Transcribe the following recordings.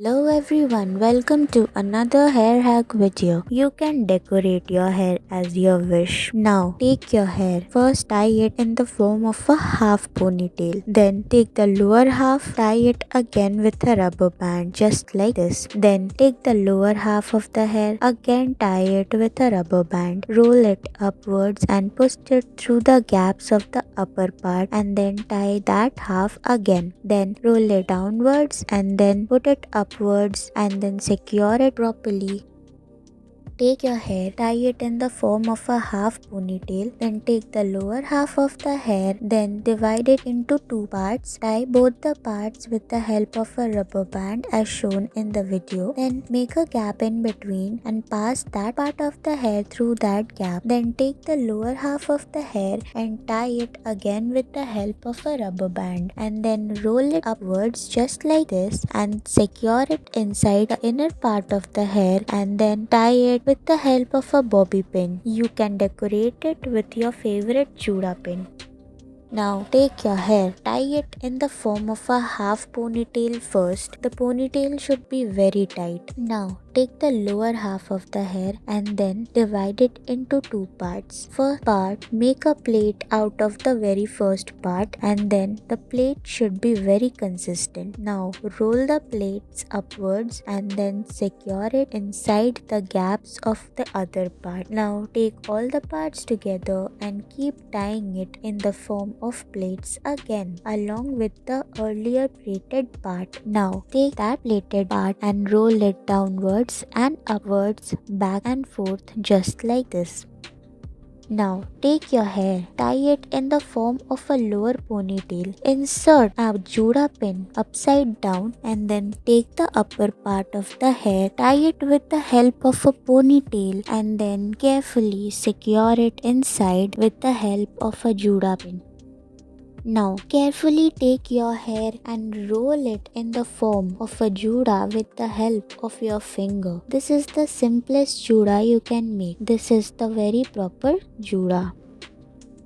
Hello everyone, welcome to another hair hack video. You can decorate your hair as you wish. Now take your hair. First tie it in the form of a half ponytail. Then take the lower half, tie it again with a rubber band just like this. Then take the lower half of the hair, again tie it with a rubber band. Roll it upwards and push it through the gaps of the upper part and then tie that half again. Then roll it downwards and then put it upwards and then secure it properly. Take your hair, tie it in the form of a half ponytail, then take the lower half of the hair, then divide it into two parts. Tie both the parts with the help of a rubber band as shown in the video. Then make a gap in between and pass that part of the hair through that gap. Then take the lower half of the hair and tie it again with the help of a rubber band and then roll it upwards just like this and secure it inside the inner part of the hair and then tie it with the help of a bobby pin. You can decorate it with your favorite Juda pin. Now take your hair, tie it in the form of a half ponytail first. The ponytail should be very tight. Now take the lower half of the hair and then divide it into two parts. First part, make a plait out of the very first part and then the plait should be very consistent. Now roll the plaits upwards and then secure it inside the gaps of the other part. Now take all the parts together and keep tying it in the form of plaits again along with the earlier plaited part. Now take that plaited part and roll it downwards and upwards, back and forth just like this. Now take your hair, tie it in the form of a lower ponytail. Insert a Juda pin upside down and then take the upper part of the hair, tie it with the help of a ponytail and then carefully secure it inside with the help of a Juda pin. Now carefully take your hair and roll it in the form of a Juda with the help of your finger. This is the simplest Juda you can make. This is the very proper Juda.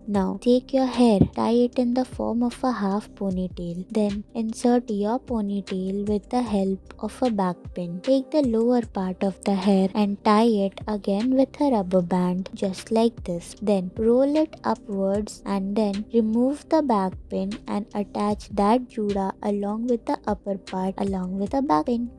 Now take your hair, tie it in the form of a half ponytail. Then insert your ponytail with the help of a back pin. Take the lower part of the hair and tie it again with a rubber band just like this. Then roll it upwards and then remove the back pin and attach that Juda along with the upper part along with the back pin.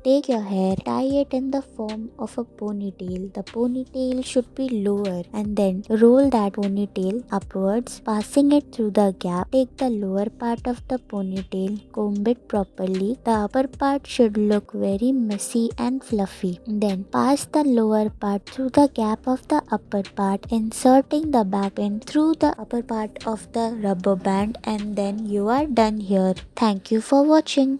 Take your hair, tie it in the form of a ponytail. The ponytail should be lower and then roll that ponytail upwards, passing it through the gap. Take the lower part of the ponytail, comb it properly. The upper part should look very messy and fluffy. Then pass the lower part through the gap of the upper part, inserting the back pin through the upper part of the rubber band, and then you are done here. Thank you for watching.